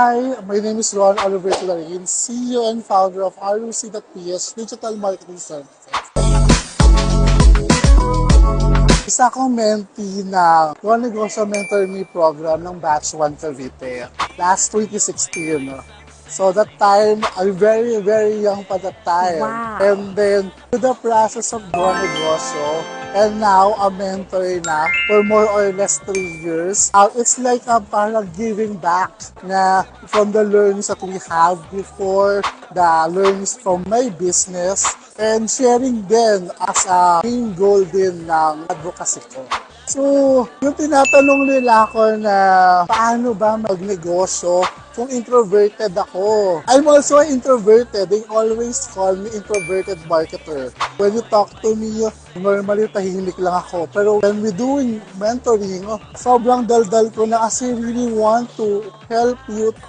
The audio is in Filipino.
Hi, my name is Ron Oliver Clarin, CEO and founder of RUC.PS Digital Marketing Services. Isa akong mentee na One Negosyo Mentor Me program ng Batch 1 Cavite last 2016. So that time, I'm very, very young pa that time. Wow. And then, to the process of One Negosyo, and now a mentor na for more or less 3 years. It's like parang giving back na from the learnings that we have before, the learnings from my business, and sharing din as a main goal din ng advocacy ko. So, yung tinatanong nila ako na paano ba magnegosyo kung introverted ako. I'm also introverted. They always call me introverted marketer. When you talk to me, normally tahimik lang ako. Pero when we doing mentoring, sobrang daldal ko na kasi really want to help you to